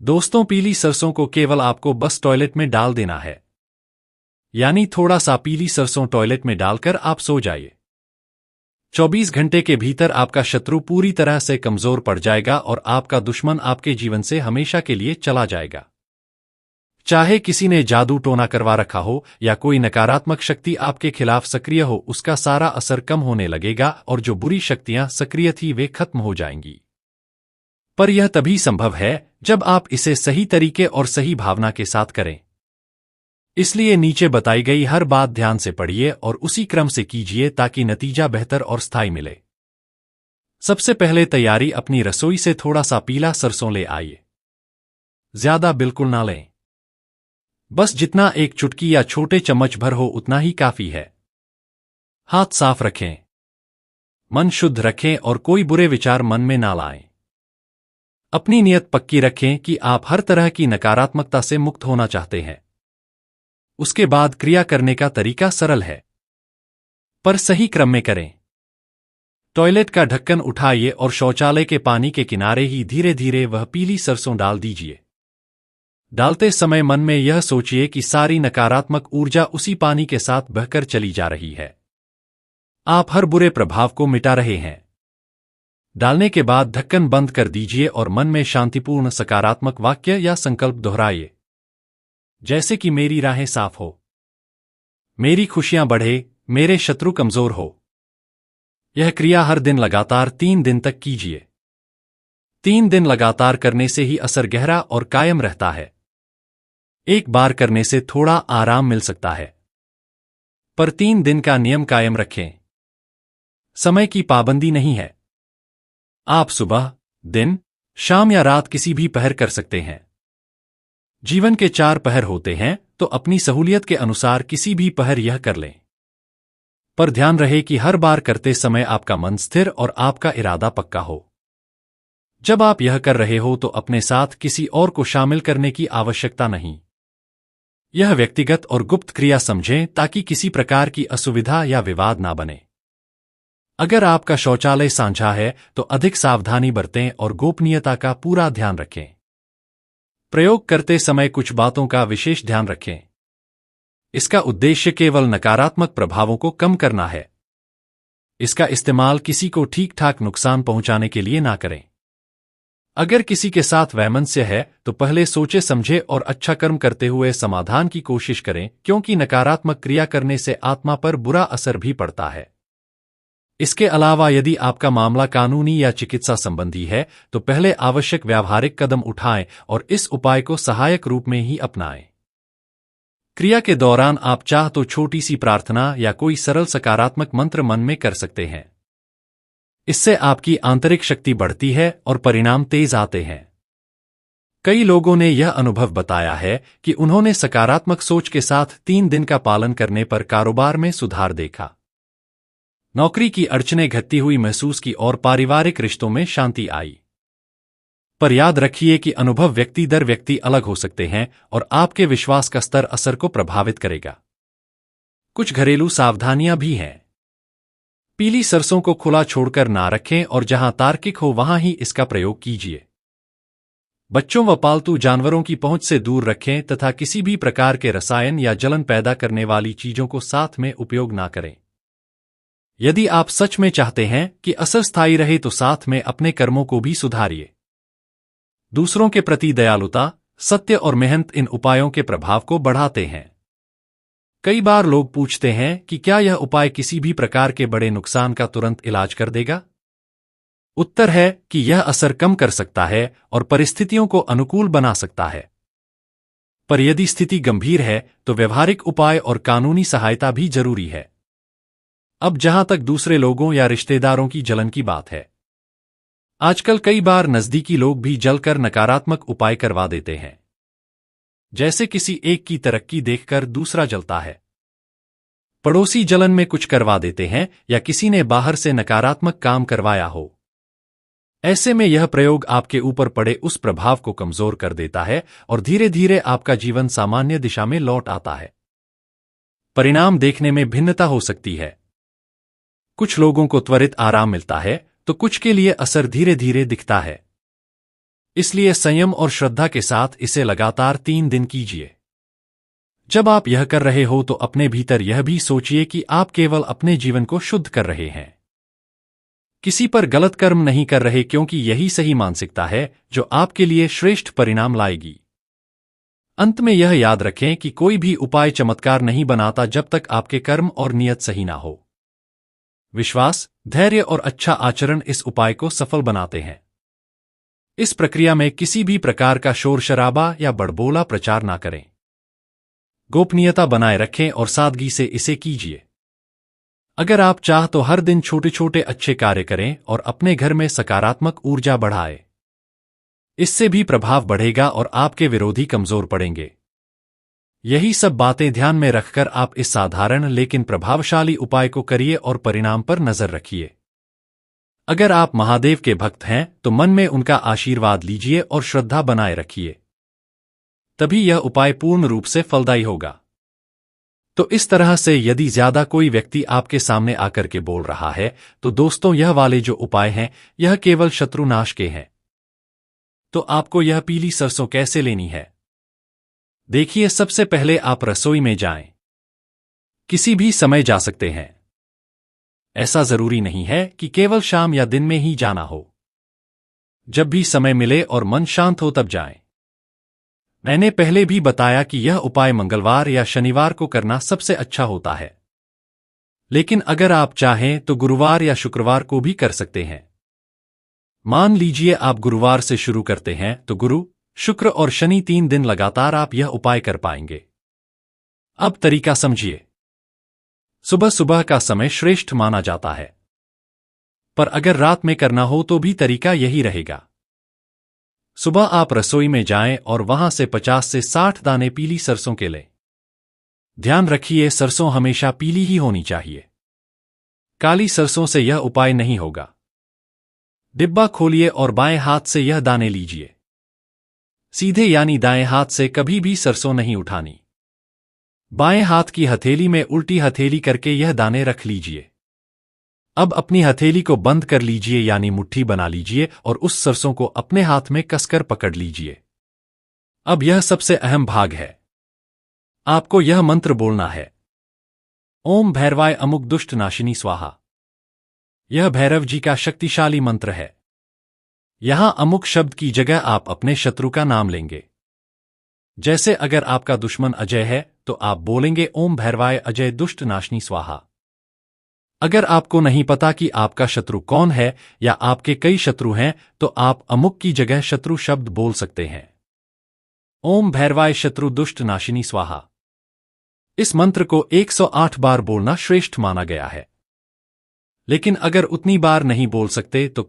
दोस्तों, पीली सरसों को केवल आपको बस टॉयलेट में डाल देना है। यानी थोड़ा सा पीली सरसों टॉयलेट में डालकर आप सो जाइए। 24 घंटे के भीतर आपका शत्रु पूरी तरह से कमजोर पड़ जाएगा और आपका दुश्मन आपके जीवन से हमेशा के लिए चला जाएगा। चाहे किसी ने जादू टोना करवा रखा हो या कोई नकारात्मक शक्ति आपके खिलाफ सक्रिय हो, उसका सारा असर कम होने लगेगा और जो बुरी शक्तियां सक्रिय थी वे खत्म हो जाएंगी। पर यह तभी संभव है जब आप इसे सही तरीके और सही भावना के साथ करें। इसलिए नीचे बताई गई हर बात ध्यान से पढ़िए और उसी क्रम से कीजिए ताकि नतीजा बेहतर और स्थायी मिले। सबसे पहले तैयारी, अपनी रसोई से थोड़ा सा पीला सरसों ले आइए। ज्यादा बिल्कुल ना लें, बस जितना एक चुटकी या छोटे चम्मच भर हो उतना ही काफी है। हाथ साफ रखें, मन शुद्ध रखें और कोई बुरे विचार मन में ना लाएं। अपनी नियत पक्की रखें कि आप हर तरह की नकारात्मकता से मुक्त होना चाहते हैं। उसके बाद क्रिया करने का तरीका सरल है, पर सही क्रम में करें। टॉयलेट का ढक्कन उठाइए और शौचालय के पानी के किनारे ही धीरे धीरे वह पीली सरसों डाल दीजिए। डालते समय मन में यह सोचिए कि सारी नकारात्मक ऊर्जा उसी पानी के साथ बहकर चली जा रही है। आप हर बुरे प्रभाव को मिटा रहे हैं। डालने के बाद ढक्कन बंद कर दीजिए और मन में शांतिपूर्ण सकारात्मक वाक्य या संकल्प दोहराइए, जैसे कि मेरी राहें साफ हो, मेरी खुशियां बढ़े, मेरे शत्रु कमजोर हो। यह क्रिया हर दिन लगातार 3 दिन तक कीजिए। 3 दिन लगातार करने से ही असर गहरा और कायम रहता है। एक बार करने से थोड़ा आराम मिल सकता है, पर 3 दिन का नियम कायम रखें। समय की पाबंदी नहीं है। आप सुबह, दिन, शाम या रात किसी भी पहर कर सकते हैं। जीवन के 4 पहर होते हैं, तो अपनी सहूलियत के अनुसार किसी भी पहर यह कर लें। पर ध्यान रहे कि हर बार करते समय आपका मन स्थिर और आपका इरादा पक्का हो। जब आप यह कर रहे हो तो अपने साथ किसी और को शामिल करने की आवश्यकता नहीं। यह व्यक्तिगत और गुप्त क्रिया समझें ताकि किसी प्रकार की असुविधा या विवाद ना बने। अगर आपका शौचालय साझा है तो अधिक सावधानी बरतें और गोपनीयता का पूरा ध्यान रखें। प्रयोग करते समय कुछ बातों का विशेष ध्यान रखें। इसका उद्देश्य केवल नकारात्मक प्रभावों को कम करना है। इसका इस्तेमाल किसी को ठीक ठाक नुकसान पहुंचाने के लिए ना करें। अगर किसी के साथ वैमनस्य है तो पहले सोचे समझे और अच्छा कर्म करते हुए समाधान की कोशिश करें, क्योंकि नकारात्मक क्रिया करने से आत्मा पर बुरा असर भी पड़ता है। इसके अलावा यदि आपका मामला कानूनी या चिकित्सा संबंधी है तो पहले आवश्यक व्यावहारिक कदम उठाएं और इस उपाय को सहायक रूप में ही अपनाएं। क्रिया के दौरान आप चाह तो छोटी सी प्रार्थना या कोई सरल सकारात्मक मंत्र मन में कर सकते हैं। इससे आपकी आंतरिक शक्ति बढ़ती है और परिणाम तेज आते हैं। कई लोगों ने यह अनुभव बताया है कि उन्होंने सकारात्मक सोच के साथ 3 दिन का पालन करने पर कारोबार में सुधार देखा, नौकरी की अड़चनें घटती हुई महसूस की और पारिवारिक रिश्तों में शांति आई। पर याद रखिए कि अनुभव व्यक्ति दर व्यक्ति अलग हो सकते हैं और आपके विश्वास का स्तर असर को प्रभावित करेगा। कुछ घरेलू सावधानियां भी हैं। पीली सरसों को खुला छोड़कर ना रखें और जहां तार्किक हो वहां ही इसका प्रयोग कीजिए। बच्चों व पालतू जानवरों की पहुंच से दूर रखें तथा किसी भी प्रकार के रसायन या जलन पैदा करने वाली चीजों को साथ में उपयोग ना करें। यदि आप सच में चाहते हैं कि असर स्थायी रहे तो साथ में अपने कर्मों को भी सुधारिए। दूसरों के प्रति दयालुता, सत्य और मेहनत इन उपायों के प्रभाव को बढ़ाते हैं। कई बार लोग पूछते हैं कि क्या यह उपाय किसी भी प्रकार के बड़े नुकसान का तुरंत इलाज कर देगा? उत्तर है कि यह असर कम कर सकता है और परिस्थितियों को अनुकूल बना सकता है। पर यदि स्थिति गंभीर है तो व्यवहारिक उपाय और कानूनी सहायता भी जरूरी है। अब जहां तक दूसरे लोगों या रिश्तेदारों की जलन की बात है, आजकल कई बार नजदीकी लोग भी जलकर नकारात्मक उपाय करवा देते हैं। जैसे किसी एक की तरक्की देखकर दूसरा जलता है, पड़ोसी जलन में कुछ करवा देते हैं या किसी ने बाहर से नकारात्मक काम करवाया हो। ऐसे में यह प्रयोग आपके ऊपर पड़े उस प्रभाव को कमजोर कर देता है और धीरे धीरे आपका जीवन सामान्य दिशा में लौट आता है। परिणाम देखने में भिन्नता हो सकती है। कुछ लोगों को त्वरित आराम मिलता है तो कुछ के लिए असर धीरे धीरे दिखता है। इसलिए संयम और श्रद्धा के साथ इसे लगातार 3 दिन कीजिए। जब आप यह कर रहे हो तो अपने भीतर यह भी सोचिए कि आप केवल अपने जीवन को शुद्ध कर रहे हैं, किसी पर गलत कर्म नहीं कर रहे, क्योंकि यही सही मानसिकता है जो आपके लिए श्रेष्ठ परिणाम लाएगी। अंत में यह याद रखें कि कोई भी उपाय चमत्कार नहीं बनाता जब तक आपके कर्म और नियत सही ना हो। विश्वास, धैर्य और अच्छा आचरण इस उपाय को सफल बनाते हैं। इस प्रक्रिया में किसी भी प्रकार का शोर शराबा या बड़बोला प्रचार ना करें। गोपनीयता बनाए रखें और सादगी से इसे कीजिए। अगर आप चाह तो हर दिन छोटे छोटे अच्छे कार्य करें और अपने घर में सकारात्मक ऊर्जा बढ़ाएं। इससे भी प्रभाव बढ़ेगा और आपके विरोधी कमजोर पड़ेंगे। यही सब बातें ध्यान में रखकर आप इस साधारण लेकिन प्रभावशाली उपाय को करिए और परिणाम पर नजर रखिए। अगर आप महादेव के भक्त हैं तो मन में उनका आशीर्वाद लीजिए और श्रद्धा बनाए रखिए, तभी यह उपाय पूर्ण रूप से फलदायी होगा। तो इस तरह से यदि ज्यादा कोई व्यक्ति आपके सामने आकर के बोल रहा है तो दोस्तों, यह वाले जो उपाय हैं यह केवल शत्रुनाश के हैं। तो आपको यह पीली सरसों कैसे लेनी है? देखिए, सबसे पहले आप रसोई में जाएं। किसी भी समय जा सकते हैं, ऐसा जरूरी नहीं है कि केवल शाम या दिन में ही जाना हो। जब भी समय मिले और मन शांत हो तब जाएं। मैंने पहले भी बताया कि यह उपाय मंगलवार या शनिवार को करना सबसे अच्छा होता है, लेकिन अगर आप चाहें तो गुरुवार या शुक्रवार को भी कर सकते हैं। मान लीजिए आप गुरुवार से शुरू करते हैं तो गुरु, शुक्र और शनि 3 दिन लगातार आप यह उपाय कर पाएंगे। अब तरीका समझिए। सुबह सुबह का समय श्रेष्ठ माना जाता है, पर अगर रात में करना हो तो भी तरीका यही रहेगा। सुबह आप रसोई में जाएं और वहां से 50 से 60 दाने पीली सरसों के लें। ध्यान रखिए, सरसों हमेशा पीली ही होनी चाहिए। काली सरसों से यह उपाय नहीं होगा। डिब्बा खोलिए और बाएं हाथ से यह दाने लीजिए। सीधे यानी दाएं हाथ से कभी भी सरसों नहीं उठानी। बाएं हाथ की हथेली में उल्टी हथेली करके यह दाने रख लीजिए। अब अपनी हथेली को बंद कर लीजिए यानी मुट्ठी बना लीजिए और उस सरसों को अपने हाथ में कसकर पकड़ लीजिए। अब यह सबसे अहम भाग है। आपको यह मंत्र बोलना है, ओम भैरवाय अमुक दुष्ट नाशिनी स्वाहा। यह भैरव जी का शक्तिशाली मंत्र है। यहां अमुक शब्द की जगह आप अपने शत्रु का नाम लेंगे। जैसे अगर आपका दुश्मन अजय है तो आप बोलेंगे ओम भैरवाय अजय दुष्ट नाशनी स्वाहा। अगर आपको नहीं पता कि आपका शत्रु कौन है या आपके कई शत्रु हैं तो आप अमुक की जगह शत्रु शब्द बोल सकते हैं, ओम भैरवाय शत्रु दुष्ट नाशिनी स्वाहा। इस मंत्र को 108 बार बोलना श्रेष्ठ माना गया है, लेकिन अगर उतनी बार नहीं बोल सकते तो